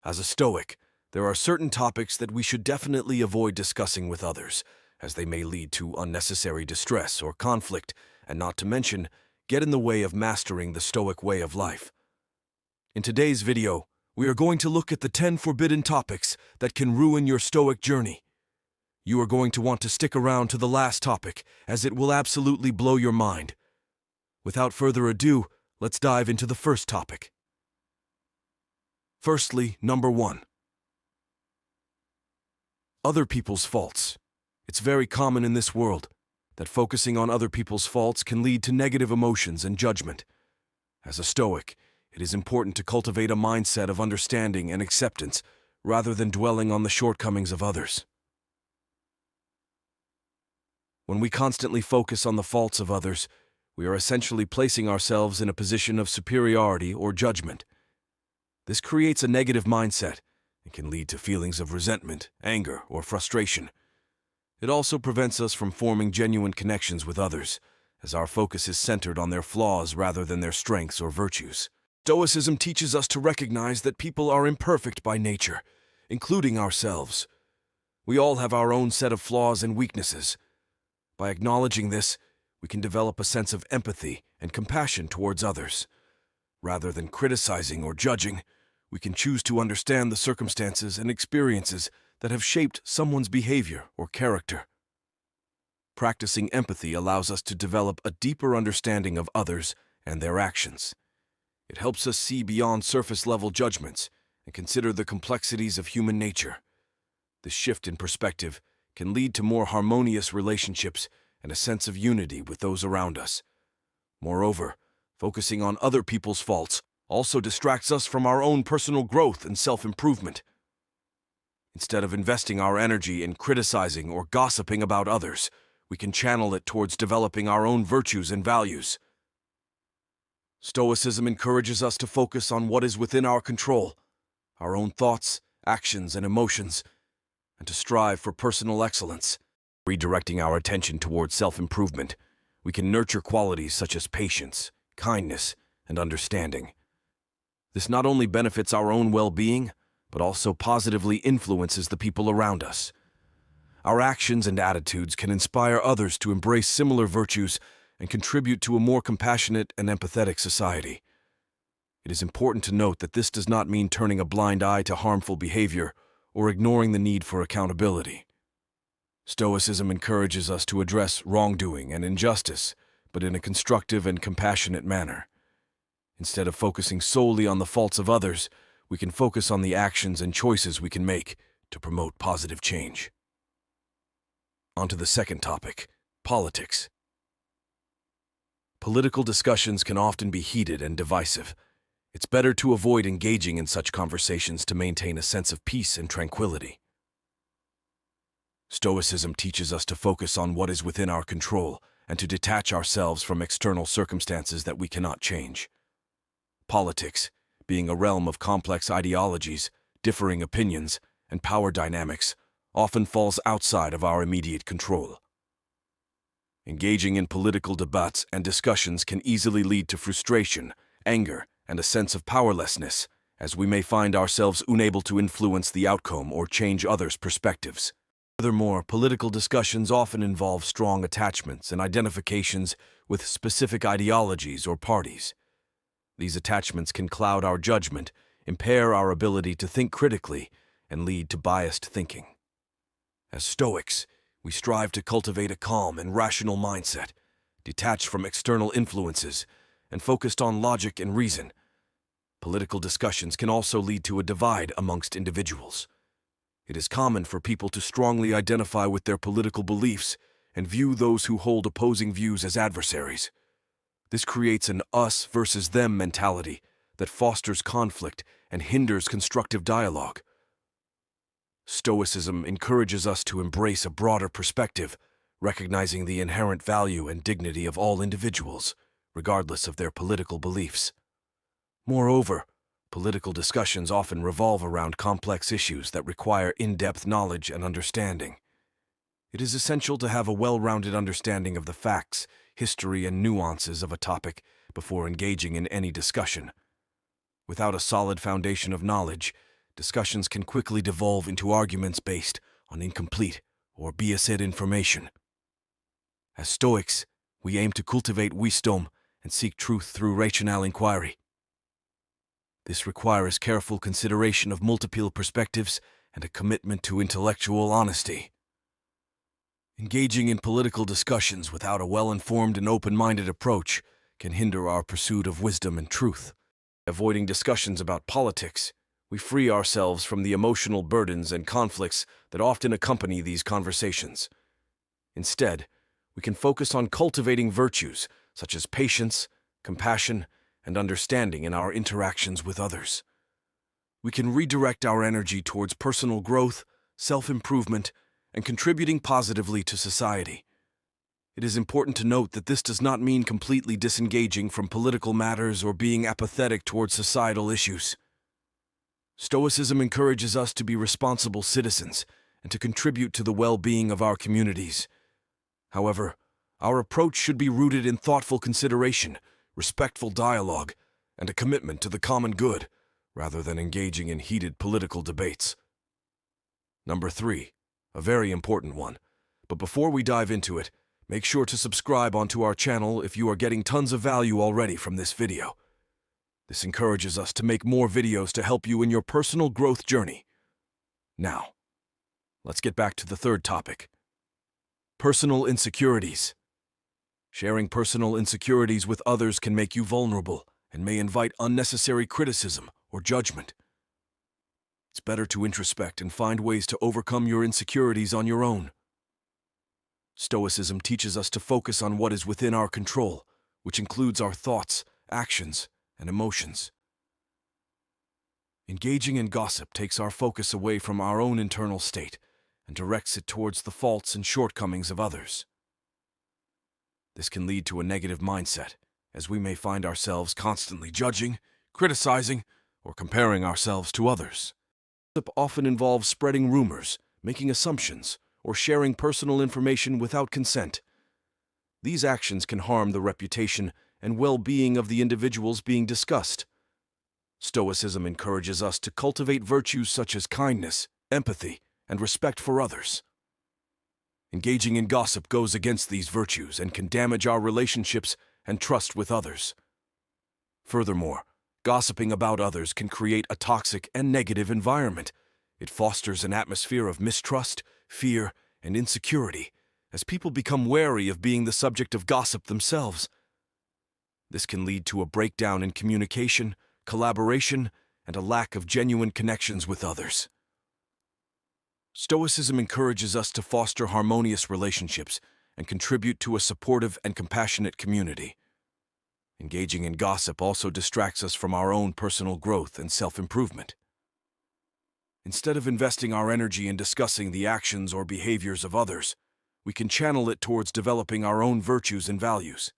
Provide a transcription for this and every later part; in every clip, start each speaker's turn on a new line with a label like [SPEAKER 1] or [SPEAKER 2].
[SPEAKER 1] As a Stoic, there are certain topics that we should definitely avoid discussing with others, as they may lead to unnecessary distress or conflict, and not to mention, get in the way of mastering the Stoic way of life. In today's video, we are going to look at the 10 forbidden topics that can ruin your Stoic journey. You are going to want to stick around to the last topic, as it will absolutely blow your mind. Without further ado, let's dive into the first topic. Firstly, number 1. Other people's faults. It's very common in this world that focusing on other people's faults can lead to negative emotions and judgment. As a Stoic, it is important to cultivate a mindset of understanding and acceptance rather than dwelling on the shortcomings of others. When we constantly focus on the faults of others, we are essentially placing ourselves in a position of superiority or judgment. This creates a negative mindset and can lead to feelings of resentment, anger, or frustration. It also prevents us from forming genuine connections with others, as our focus is centered on their flaws rather than their strengths or virtues. Stoicism teaches us to recognize that people are imperfect by nature, including ourselves. We all have our own set of flaws and weaknesses. By acknowledging this, we can develop a sense of empathy and compassion towards others. Rather than criticizing or judging, we can choose to understand the circumstances and experiences that have shaped someone's behavior or character. Practicing empathy allows us to develop a deeper understanding of others and their actions. It helps us see beyond surface-level judgments and consider the complexities of human nature. This shift in perspective can lead to more harmonious relationships and a sense of unity with those around us. Moreover, focusing on other people's faults also distracts us from our own personal growth and self-improvement. Instead of investing our energy in criticizing or gossiping about others, we can channel it towards developing our own virtues and values. Stoicism encourages us to focus on what is within our control, our own thoughts, actions, and emotions, and to strive for personal excellence. Redirecting our attention towards self-improvement, we can nurture qualities such as patience, kindness, and understanding. This not only benefits our own well-being, but also positively influences the people around us. Our actions and attitudes can inspire others to embrace similar virtues and contribute to a more compassionate and empathetic society. It is important to note that this does not mean turning a blind eye to harmful behavior or ignoring the need for accountability. Stoicism encourages us to address wrongdoing and injustice, but in a constructive and compassionate manner. Instead of focusing solely on the faults of others, we can focus on the actions and choices we can make to promote positive change. On to the second topic, politics. Political discussions can often be heated and divisive. It's better to avoid engaging in such conversations to maintain a sense of peace and tranquility. Stoicism teaches us to focus on what is within our control and to detach ourselves from external circumstances that we cannot change. Politics, being a realm of complex ideologies, differing opinions, and power dynamics, often falls outside of our immediate control. Engaging in political debates and discussions can easily lead to frustration, anger, and a sense of powerlessness, as we may find ourselves unable to influence the outcome or change others' perspectives. Furthermore, political discussions often involve strong attachments and identifications with specific ideologies or parties. These attachments can cloud our judgment, impair our ability to think critically, and lead to biased thinking. As Stoics, we strive to cultivate a calm and rational mindset, detached from external influences, and focused on logic and reason. Political discussions can also lead to a divide amongst individuals. It is common for people to strongly identify with their political beliefs and view those who hold opposing views as adversaries. This creates an us versus them mentality that fosters conflict and hinders constructive dialogue. Stoicism encourages us to embrace a broader perspective, recognizing the inherent value and dignity of all individuals, regardless of their political beliefs. Moreover, political discussions often revolve around complex issues that require in-depth knowledge and understanding. It is essential to have a well-rounded understanding of the facts, history, and nuances of a topic before engaging in any discussion. Without a solid foundation of knowledge, discussions can quickly devolve into arguments based on incomplete or biased information. As Stoics, we aim to cultivate wisdom and seek truth through rational inquiry. This requires careful consideration of multiple perspectives and a commitment to intellectual honesty. Engaging in political discussions without a well-informed and open-minded approach can hinder our pursuit of wisdom and truth. Avoiding discussions about politics, we free ourselves from the emotional burdens and conflicts that often accompany these conversations. Instead, we can focus on cultivating virtues such as patience, compassion, and understanding in our interactions with others. We can redirect our energy towards personal growth, self-improvement, and contributing positively to society. It is important to note that this does not mean completely disengaging from political matters or being apathetic towards societal issues. Stoicism encourages us to be responsible citizens and to contribute to the well-being of our communities. However, our approach should be rooted in thoughtful consideration, respectful dialogue, and a commitment to the common good, rather than engaging in heated political debates. Number 3, a very important one. But before we dive into it, make sure to subscribe onto our channel if you are getting tons of value already from this video. This encourages us to make more videos to help you in your personal growth journey. Now, let's get back to the third topic. Personal insecurities. Sharing personal insecurities with others can make you vulnerable and may invite unnecessary criticism or judgment. It's better to introspect and find ways to overcome your insecurities on your own. Stoicism teaches us to focus on what is within our control, which includes our thoughts, actions, and emotions. Engaging in gossip takes our focus away from our own internal state and directs it towards the faults and shortcomings of others. This can lead to a negative mindset, as we may find ourselves constantly judging, criticizing, or comparing ourselves to others. Gossip often involves spreading rumors, making assumptions, or sharing personal information without consent. These actions can harm the reputation and well-being of the individuals being discussed. Stoicism encourages us to cultivate virtues such as kindness, empathy, and respect for others. Engaging in gossip goes against these virtues and can damage our relationships and trust with others. Furthermore, gossiping about others can create a toxic and negative environment. It fosters an atmosphere of mistrust, fear, and insecurity, as people become wary of being the subject of gossip themselves. This can lead to a breakdown in communication, collaboration, and a lack of genuine connections with others. Stoicism encourages us to foster harmonious relationships and contribute to a supportive and compassionate community. Engaging in gossip also distracts us from our own personal growth and self-improvement. Instead of investing our energy in discussing the actions or behaviors of others, we can channel it towards developing our own virtues and values.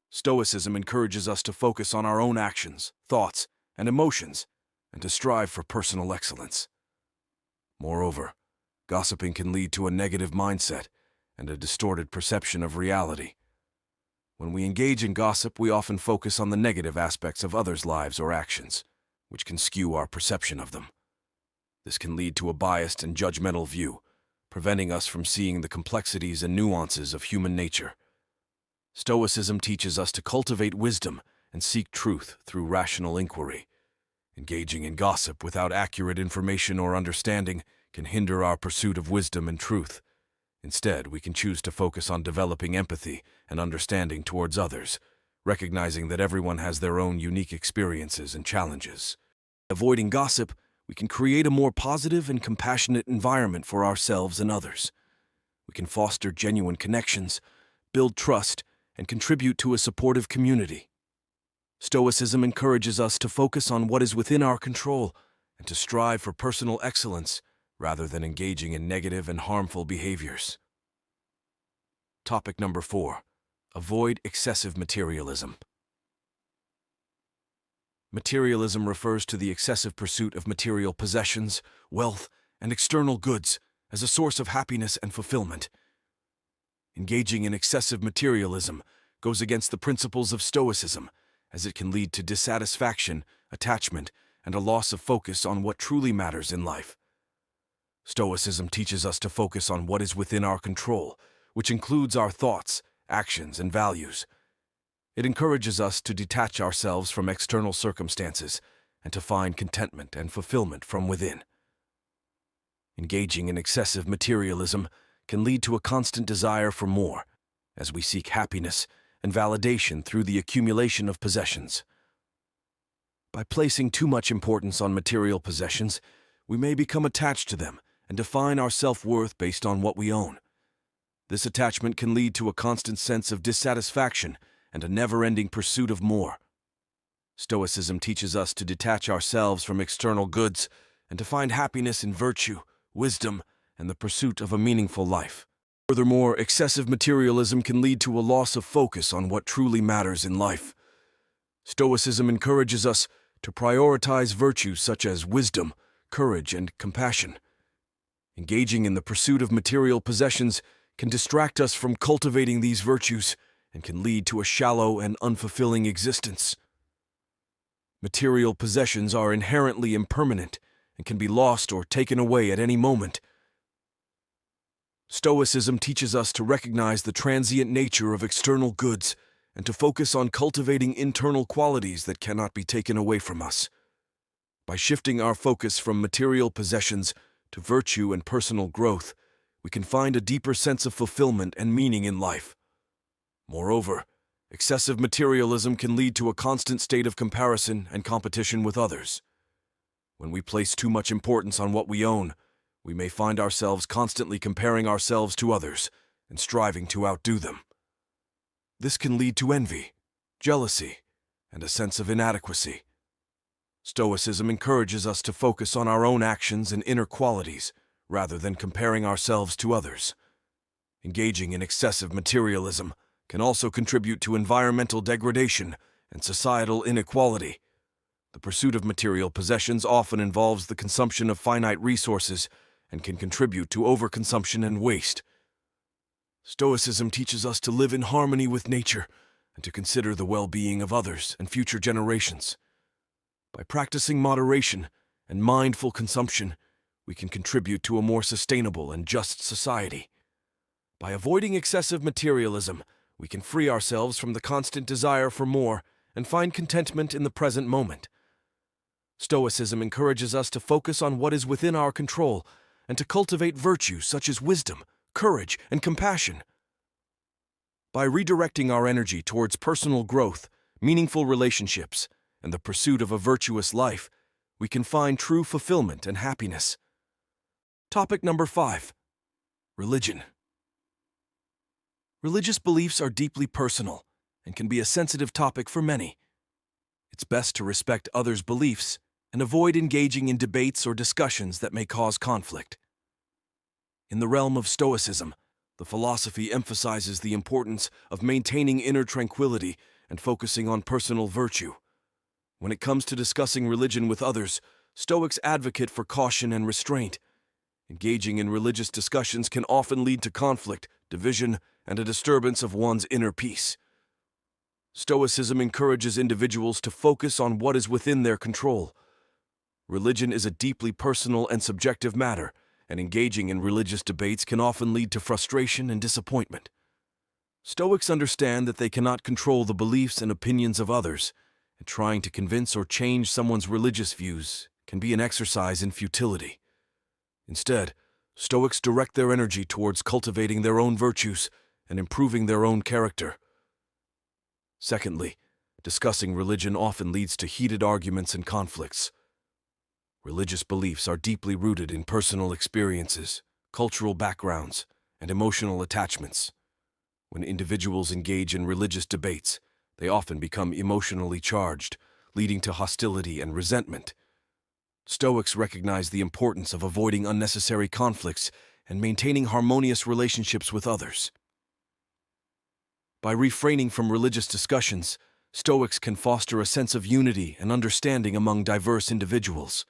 [SPEAKER 1] Stoicism encourages us to focus on our own actions, thoughts, and emotions, and to strive for personal excellence. Moreover, gossiping can lead to a negative mindset and a distorted perception of reality. When we engage in gossip, we often focus on the negative aspects of others' lives or actions, which can skew our perception of them. This can lead to a biased and judgmental view, preventing us from seeing the complexities and nuances of human nature. Stoicism teaches us to cultivate wisdom and seek truth through rational inquiry. Engaging in gossip without accurate information or understanding can hinder our pursuit of wisdom and truth. Instead, we can choose to focus on developing empathy and understanding towards others, recognizing that everyone has their own unique experiences and challenges. Avoiding gossip, we can create a more positive and compassionate environment for ourselves and others. We can foster genuine connections, build trust, and contribute to a supportive community. Stoicism encourages us to focus on what is within our control and to strive for personal excellence rather than engaging in negative and harmful behaviors. Topic number 4. Avoid excessive materialism. Materialism refers to the excessive pursuit of material possessions, wealth, and external goods as a source of happiness and fulfillment. Engaging in excessive materialism goes against the principles of Stoicism, as it can lead to dissatisfaction, attachment, and a loss of focus on what truly matters in life. Stoicism teaches us to focus on what is within our control, which includes our thoughts, actions, and values. It encourages us to detach ourselves from external circumstances and to find contentment and fulfillment from within. Engaging in excessive materialism can lead to a constant desire for more, as we seek happiness and validation through the accumulation of possessions. By placing too much importance on material possessions, we may become attached to them and define our self-worth based on what we own. This attachment can lead to a constant sense of dissatisfaction and a never-ending pursuit of more. Stoicism teaches us to detach ourselves from external goods and to find happiness in virtue, wisdom, and the pursuit of a meaningful life. Furthermore, excessive materialism can lead to a loss of focus on what truly matters in life. Stoicism encourages us to prioritize virtues such as wisdom, courage, and compassion. Engaging in the pursuit of material possessions can distract us from cultivating these virtues and can lead to a shallow and unfulfilling existence. Material possessions are inherently impermanent and can be lost or taken away at any moment. Stoicism teaches us to recognize the transient nature of external goods and to focus on cultivating internal qualities that cannot be taken away from us. By shifting our focus from material possessions to virtue and personal growth, we can find a deeper sense of fulfillment and meaning in life. Moreover, excessive materialism can lead to a constant state of comparison and competition with others. When we place too much importance on what we own, we may find ourselves constantly comparing ourselves to others and striving to outdo them. This can lead to envy, jealousy, and a sense of inadequacy. Stoicism encourages us to focus on our own actions and inner qualities rather than comparing ourselves to others. Engaging in excessive materialism can also contribute to environmental degradation and societal inequality. The pursuit of material possessions often involves the consumption of finite resources and can contribute to overconsumption and waste. Stoicism teaches us to live in harmony with nature and to consider the well-being of others and future generations. By practicing moderation and mindful consumption, we can contribute to a more sustainable and just society. By avoiding excessive materialism, we can free ourselves from the constant desire for more and find contentment in the present moment. Stoicism encourages us to focus on what is within our control and to cultivate virtues such as wisdom, courage, and compassion. By redirecting our energy towards personal growth, meaningful relationships, and the pursuit of a virtuous life, we can find true fulfillment and happiness. Topic number 5. Religion. Religious beliefs are deeply personal and can be a sensitive topic for many. It's best to respect others' beliefs and avoid engaging in debates or discussions that may cause conflict. In the realm of Stoicism, the philosophy emphasizes the importance of maintaining inner tranquility and focusing on personal virtue. When it comes to discussing religion with others, Stoics advocate for caution and restraint. Engaging in religious discussions can often lead to conflict, division, and a disturbance of one's inner peace. Stoicism encourages individuals to focus on what is within their control. Religion is a deeply personal and subjective matter, and engaging in religious debates can often lead to frustration and disappointment. Stoics understand that they cannot control the beliefs and opinions of others, and trying to convince or change someone's religious views can be an exercise in futility. Instead, Stoics direct their energy towards cultivating their own virtues and improving their own character. Secondly, discussing religion often leads to heated arguments and conflicts. Religious beliefs are deeply rooted in personal experiences, cultural backgrounds, and emotional attachments. When individuals engage in religious debates, they often become emotionally charged, leading to hostility and resentment. Stoics recognize the importance of avoiding unnecessary conflicts and maintaining harmonious relationships with others. By refraining from religious discussions, Stoics can foster a sense of unity and understanding among diverse individuals.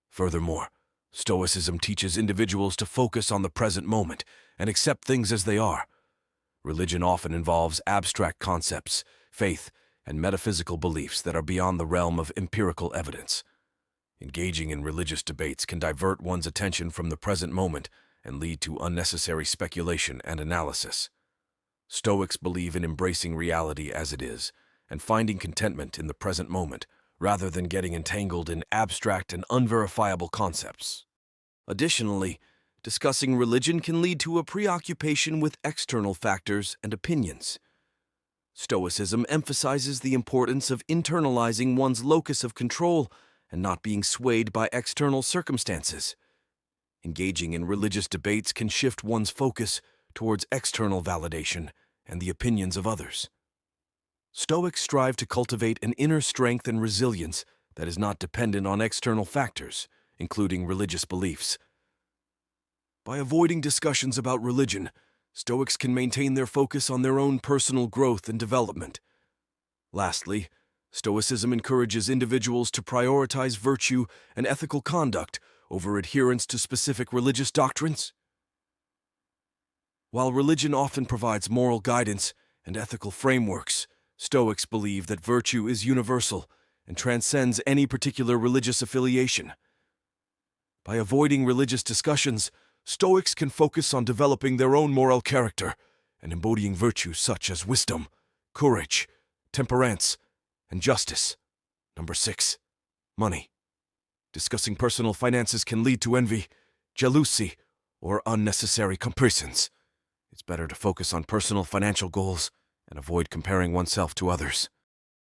[SPEAKER 1] Furthermore, Stoicism teaches individuals to focus on the present moment and accept things as they are. Religion often involves abstract concepts, faith, and metaphysical beliefs that are beyond the realm of empirical evidence. Engaging in religious debates can divert one's attention from the present moment and lead to unnecessary speculation and analysis. Stoics believe in embracing reality as it is and finding contentment in the present moment, rather than getting entangled in abstract and unverifiable concepts. Additionally, discussing religion can lead to a preoccupation with external factors and opinions. Stoicism emphasizes the importance of internalizing one's locus of control and not being swayed by external circumstances. Engaging in religious debates can shift one's focus towards external validation and the opinions of others. Stoics strive to cultivate an inner strength and resilience that is not dependent on external factors, including religious beliefs. By avoiding discussions about religion, Stoics can maintain their focus on their own personal growth and development. Lastly, Stoicism encourages individuals to prioritize virtue and ethical conduct over adherence to specific religious doctrines. While religion often provides moral guidance and ethical frameworks, Stoics believe that virtue is universal and transcends any particular religious affiliation. By avoiding religious discussions, Stoics can focus on developing their own moral character and embodying virtues such as wisdom, courage, temperance, and justice. Number 6. Money. Discussing personal finances can lead to envy, jealousy, or unnecessary comparisons. It's better to focus on personal financial goals and avoid comparing oneself to others.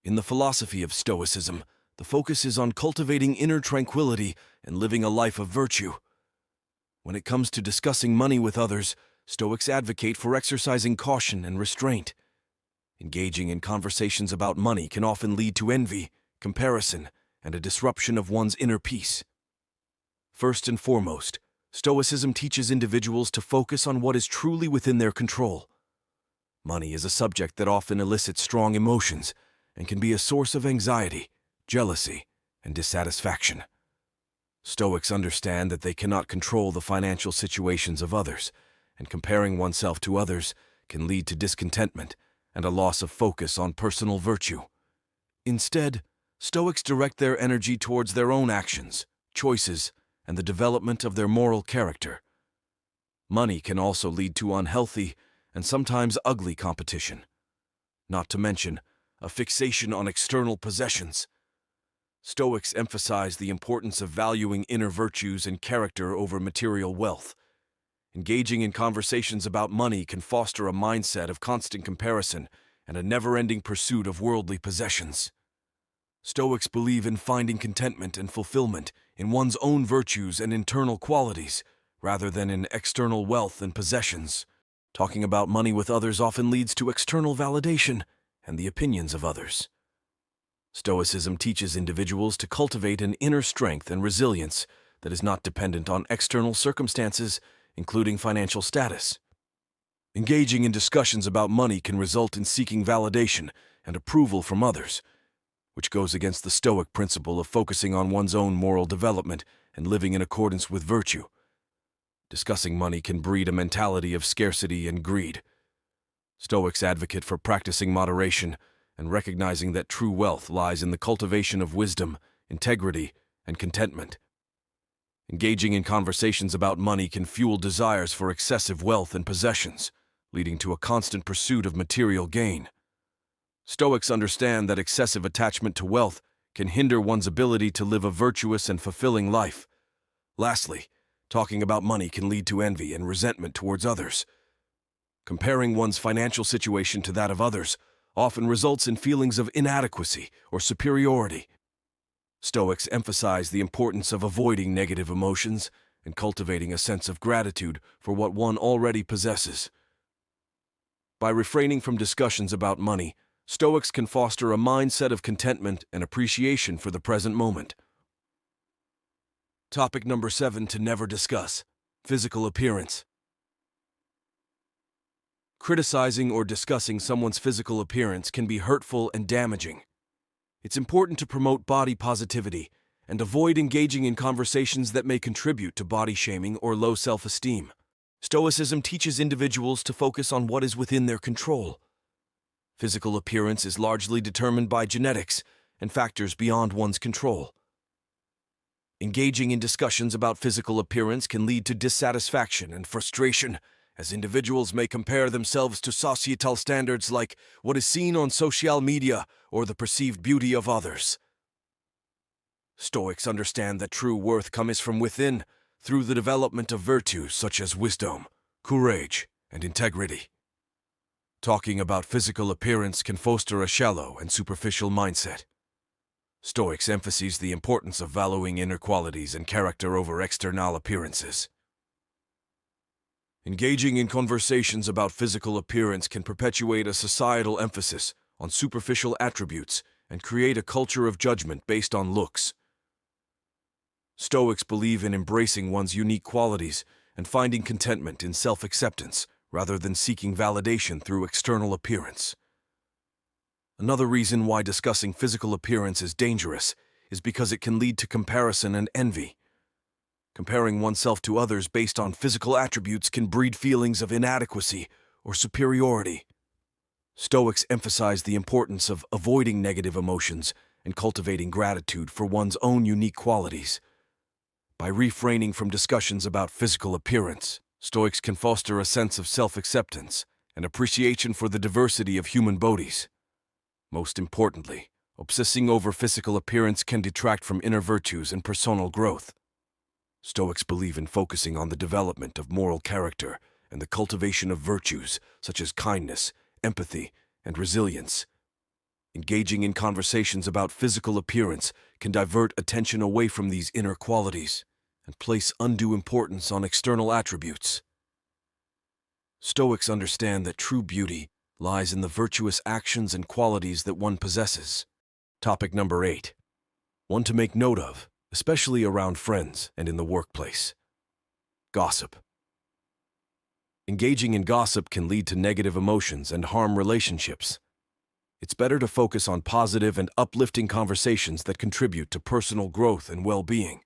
[SPEAKER 1] In the philosophy of Stoicism, the focus is on cultivating inner tranquility and living a life of virtue. When it comes to discussing money with others, Stoics advocate for exercising caution and restraint. Engaging in conversations about money can often lead to envy, comparison, and a disruption of one's inner peace. First and foremost, Stoicism teaches individuals to focus on what is truly within their control. Money is a subject that often elicits strong emotions and can be a source of anxiety, jealousy, and dissatisfaction. Stoics understand that they cannot control the financial situations of others, and comparing oneself to others can lead to discontentment and a loss of focus on personal virtue. Instead, Stoics direct their energy towards their own actions, choices, and the development of their moral character. Money can also lead to unhealthy and sometimes ugly competition, not to mention a fixation on external possessions. Stoics emphasize the importance of valuing inner virtues and character over material wealth. Engaging in conversations about money can foster a mindset of constant comparison and a never-ending pursuit of worldly possessions. Stoics believe in finding contentment and fulfillment in one's own virtues and internal qualities, rather than in external wealth and possessions. Talking about money with others often leads to external validation and the opinions of others. Stoicism teaches individuals to cultivate an inner strength and resilience that is not dependent on external circumstances, including financial status. Engaging in discussions about money can result in seeking validation and approval from others, which goes against the Stoic principle of focusing on one's own moral development and living in accordance with virtue. Discussing money can breed a mentality of scarcity and greed. Stoics advocate for practicing moderation and recognizing that true wealth lies in the cultivation of wisdom, integrity, and contentment. Engaging in conversations about money can fuel desires for excessive wealth and possessions, leading to a constant pursuit of material gain. Stoics understand that excessive attachment to wealth can hinder one's ability to live a virtuous and fulfilling life. Lastly, talking about money can lead to envy and resentment towards others. Comparing one's financial situation to that of others often results in feelings of inadequacy or superiority. Stoics emphasize the importance of avoiding negative emotions and cultivating a sense of gratitude for what one already possesses. By refraining from discussions about money, Stoics can foster a mindset of contentment and appreciation for the present moment. Topic number 7 to never discuss: physical appearance. Criticizing or discussing someone's physical appearance can be hurtful and damaging. It's important to promote body positivity and avoid engaging in conversations that may contribute to body shaming or low self-esteem. Stoicism teaches individuals to focus on what is within their control. Physical appearance is largely determined by genetics and factors beyond one's control. Engaging in discussions about physical appearance can lead to dissatisfaction and frustration, as individuals may compare themselves to societal standards like what is seen on social media or the perceived beauty of others. Stoics understand that true worth comes from within, through the development of virtues such as wisdom, courage, and integrity. Talking about physical appearance can foster a shallow and superficial mindset. Stoics emphasize the importance of valuing inner qualities and character over external appearances. Engaging in conversations about physical appearance can perpetuate a societal emphasis on superficial attributes and create a culture of judgment based on looks. Stoics believe in embracing one's unique qualities and finding contentment in self-acceptance rather than seeking validation through external appearance. Another reason why discussing physical appearance is dangerous is because it can lead to comparison and envy. Comparing oneself to others based on physical attributes can breed feelings of inadequacy or superiority. Stoics emphasize the importance of avoiding negative emotions and cultivating gratitude for one's own unique qualities. By refraining from discussions about physical appearance, Stoics can foster a sense of self-acceptance and appreciation for the diversity of human bodies. Most importantly, obsessing over physical appearance can detract from inner virtues and personal growth. Stoics believe in focusing on the development of moral character and the cultivation of virtues such as kindness, empathy, and resilience. Engaging in conversations about physical appearance can divert attention away from these inner qualities and place undue importance on external attributes. Stoics understand that true beauty lies in the virtuous actions and qualities that one possesses. Topic number 8. One to make note of, especially around friends and in the workplace. Gossip. Engaging in gossip can lead to negative emotions and harm relationships. It's better to focus on positive and uplifting conversations that contribute to personal growth and well-being.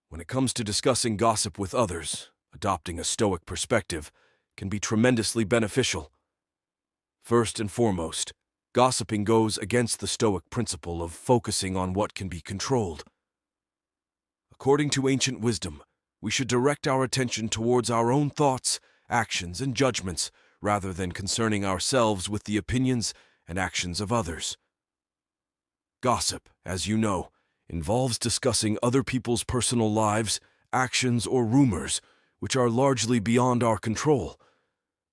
[SPEAKER 1] When it comes to discussing gossip with others, adopting a Stoic perspective can be tremendously beneficial. First and foremost, gossiping goes against the Stoic principle of focusing on what can be controlled. According to ancient wisdom, we should direct our attention towards our own thoughts, actions, and judgments rather than concerning ourselves with the opinions and actions of others. Gossip, as you know, involves discussing other people's personal lives, actions, or rumors, which are largely beyond our control.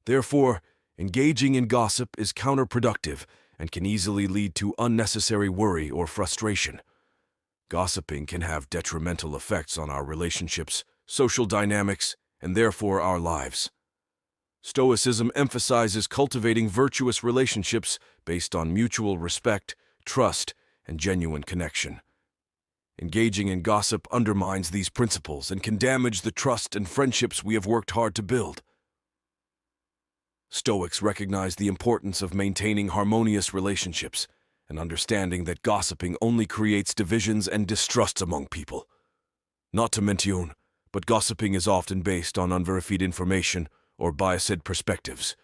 [SPEAKER 1] Therefore, engaging in gossip is counterproductive and can easily lead to unnecessary worry or frustration. Gossiping can have detrimental effects on our relationships, social dynamics, and therefore our lives. Stoicism emphasizes cultivating virtuous relationships based on mutual respect, trust, and genuine connection. Engaging in gossip undermines these principles and can damage the trust and friendships we have worked hard to build. Stoics recognize the importance of maintaining harmonious relationships and understanding that gossiping only creates divisions and distrust among people. Not to mention, but gossiping is often based on unverified information or biased perspectives,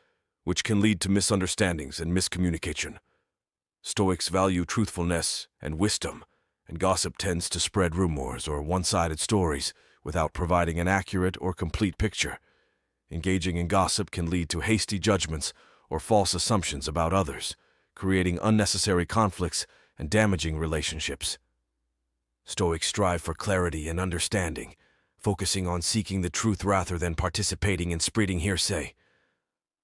[SPEAKER 1] which can lead to misunderstandings and miscommunication. Stoics value truthfulness and wisdom, and gossip tends to spread rumors or one-sided stories without providing an accurate or complete picture. Engaging in gossip can lead to hasty judgments or false assumptions about others, creating unnecessary conflicts and damaging relationships. Stoics strive for clarity and understanding, focusing on seeking the truth rather than participating in spreading hearsay.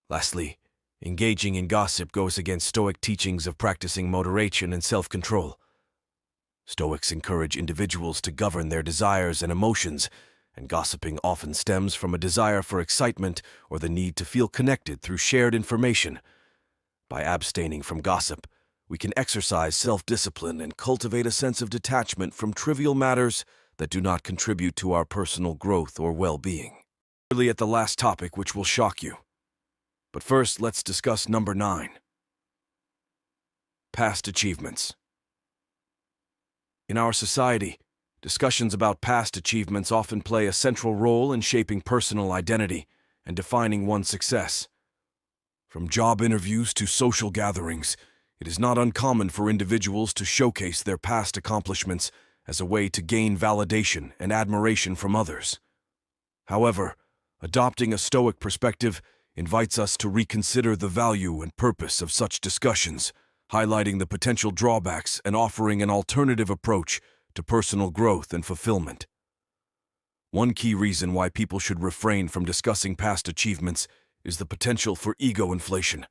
[SPEAKER 1] Lastly, engaging in gossip goes against Stoic teachings of practicing moderation and self-control. Stoics encourage individuals to govern their desires and emotions, and gossiping often stems from a desire for excitement or the need to feel connected through shared information. By abstaining from gossip, we can exercise self-discipline and cultivate a sense of detachment from trivial matters that do not contribute to our personal growth or well-being. Really at the last topic, which will shock you. But first, let's discuss number 9. Past achievements. In our society, discussions about past achievements often play a central role in shaping personal identity and defining one's success. From job interviews to social gatherings, it is not uncommon for individuals to showcase their past accomplishments as a way to gain validation and admiration from others. However, adopting a Stoic perspective invites us to reconsider the value and purpose of such discussions, highlighting the potential drawbacks and offering an alternative approach to personal growth and fulfillment. One key reason why people should refrain from discussing past achievements is the potential for ego inflation.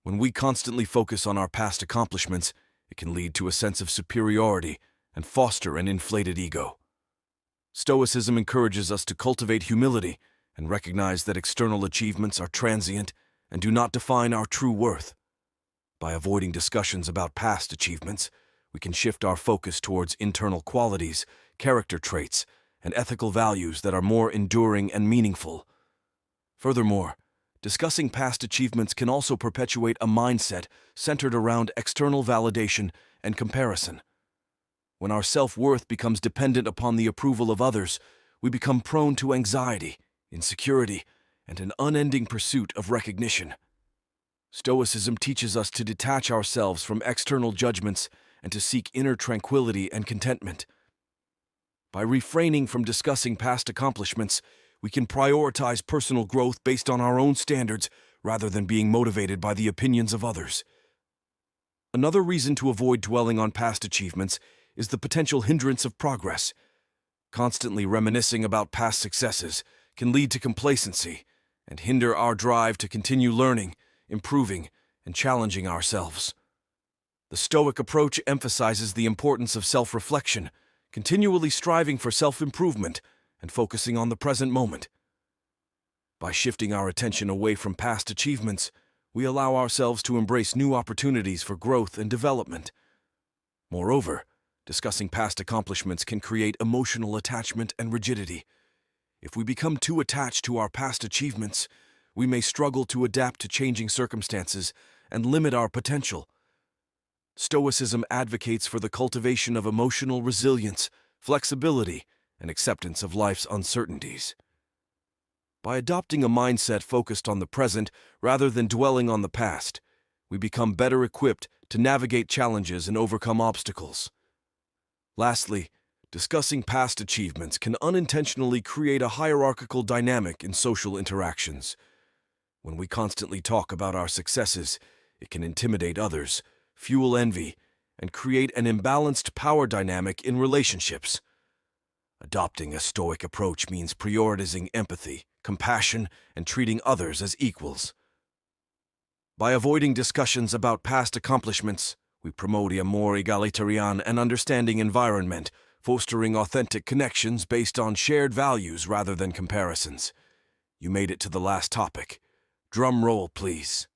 [SPEAKER 1] When we constantly focus on our past accomplishments, it can lead to a sense of superiority and foster an inflated ego. Stoicism encourages us to cultivate humility and recognize that external achievements are transient and do not define our true worth. By avoiding discussions about past achievements, we can shift our focus towards internal qualities, character traits, and ethical values that are more enduring and meaningful. Furthermore, discussing past achievements can also perpetuate a mindset centered around external validation and comparison. When our self-worth becomes dependent upon the approval of others, we become prone to anxiety, insecurity, and an unending pursuit of recognition. Stoicism teaches us to detach ourselves from external judgments and to seek inner tranquility and contentment. By refraining from discussing past accomplishments, we can prioritize personal growth based on our own standards rather than being motivated by the opinions of others. Another reason to avoid dwelling on past achievements is the potential hindrance of progress. Constantly reminiscing about past successes can lead to complacency and hinder our drive to continue learning, improving, and challenging ourselves. The Stoic approach emphasizes the importance of self-reflection, continually striving for self-improvement and focusing on the present moment. By shifting our attention away from past achievements, we allow ourselves to embrace new opportunities for growth and development. Moreover, discussing past accomplishments can create emotional attachment and rigidity. If we become too attached to our past achievements, we may struggle to adapt to changing circumstances and limit our potential. Stoicism advocates for the cultivation of emotional resilience, flexibility, and acceptance of life's uncertainties. By adopting a mindset focused on the present rather than dwelling on the past, we become better equipped to navigate challenges and overcome obstacles. Lastly, discussing past achievements can unintentionally create a hierarchical dynamic in social interactions. When we constantly talk about our successes, it can intimidate others, fuel envy, and create an imbalanced power dynamic in relationships. Adopting a Stoic approach means prioritizing empathy, compassion, and treating others as equals. By avoiding discussions about past accomplishments, we promote a more egalitarian and understanding environment, fostering authentic connections based on shared values rather than comparisons. You made it to the last topic. Drum roll, please.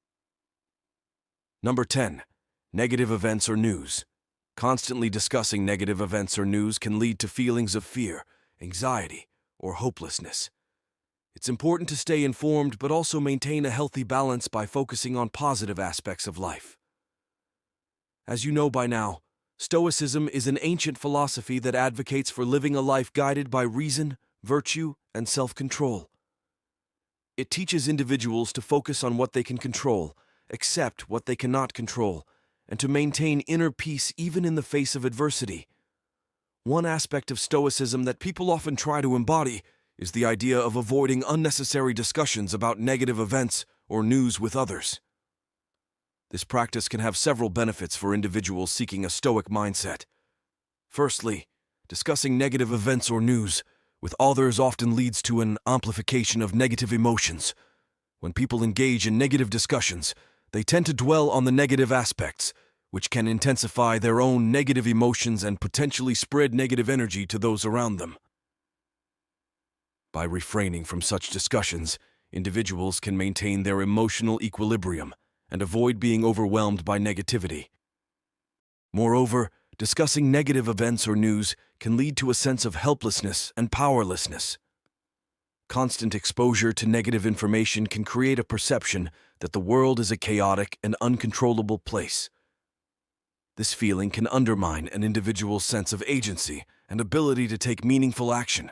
[SPEAKER 1] Number 10. Negative events or news. Constantly discussing negative events or news can lead to feelings of fear, anxiety, or hopelessness. It's important to stay informed but also maintain a healthy balance by focusing on positive aspects of life. As you know by now, Stoicism is an ancient philosophy that advocates for living a life guided by reason, virtue, and self-control. It teaches individuals to focus on what they can control, accept what they cannot control, and to maintain inner peace even in the face of adversity. One aspect of Stoicism that people often try to embody is the idea of avoiding unnecessary discussions about negative events or news with others. This practice can have several benefits for individuals seeking a Stoic mindset. Firstly, discussing negative events or news with others often leads to an amplification of negative emotions. When people engage in negative discussions, they tend to dwell on the negative aspects, which can intensify their own negative emotions and potentially spread negative energy to those around them. By refraining from such discussions, individuals can maintain their emotional equilibrium and avoid being overwhelmed by negativity. Moreover, discussing negative events or news can lead to a sense of helplessness and powerlessness. Constant exposure to negative information can create a perception that the world is a chaotic and uncontrollable place. This feeling can undermine an individual's sense of agency and ability to take meaningful action.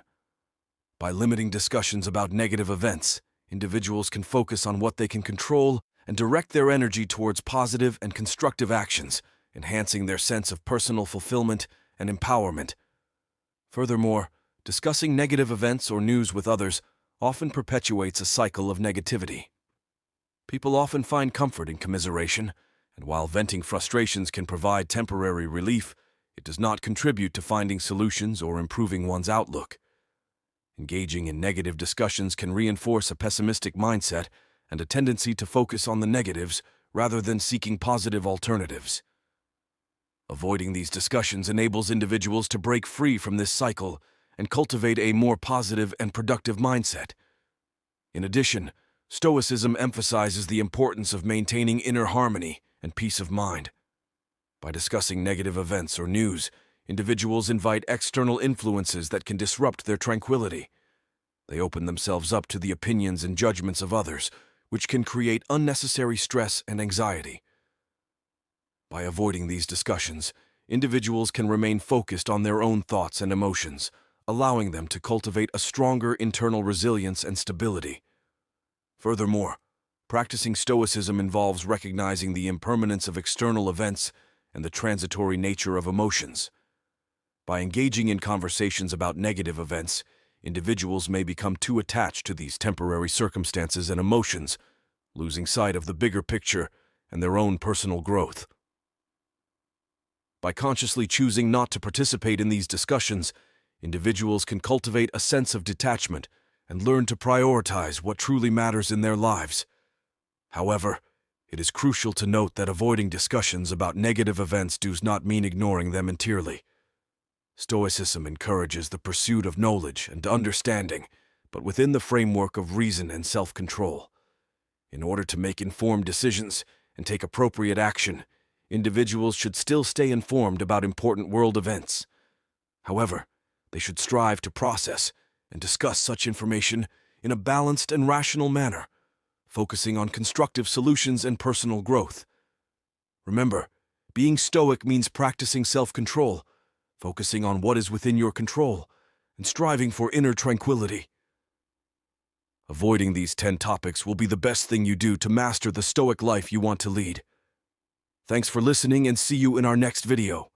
[SPEAKER 1] By limiting discussions about negative events, individuals can focus on what they can control and direct their energy towards positive and constructive actions, enhancing their sense of personal fulfillment and empowerment. Furthermore, discussing negative events or news with others often perpetuates a cycle of negativity. People often find comfort in commiseration, and while venting frustrations can provide temporary relief, it does not contribute to finding solutions or improving one's outlook. Engaging in negative discussions can reinforce a pessimistic mindset and a tendency to focus on the negatives rather than seeking positive alternatives. Avoiding these discussions enables individuals to break free from this cycle and cultivate a more positive and productive mindset. In addition, Stoicism emphasizes the importance of maintaining inner harmony and peace of mind. By discussing negative events or news, individuals invite external influences that can disrupt their tranquility. They open themselves up to the opinions and judgments of others, which can create unnecessary stress and anxiety. By avoiding these discussions, individuals can remain focused on their own thoughts and emotions, allowing them to cultivate a stronger internal resilience and stability. Furthermore, practicing Stoicism involves recognizing the impermanence of external events and the transitory nature of emotions. By engaging in conversations about negative events, individuals may become too attached to these temporary circumstances and emotions, losing sight of the bigger picture and their own personal growth. By consciously choosing not to participate in these discussions, individuals can cultivate a sense of detachment and learn to prioritize what truly matters in their lives. However, it is crucial to note that avoiding discussions about negative events does not mean ignoring them entirely. Stoicism encourages the pursuit of knowledge and understanding, but within the framework of reason and self-control. In order to make informed decisions and take appropriate action, individuals should still stay informed about important world events. However, they should strive to process and discuss such information in a balanced and rational manner, focusing on constructive solutions and personal growth. Remember, being Stoic means practicing self-control, focusing on what is within your control, and striving for inner tranquility. Avoiding these 10 topics will be the best thing you do to master the Stoic life you want to lead. Thanks for listening, and see you in our next video.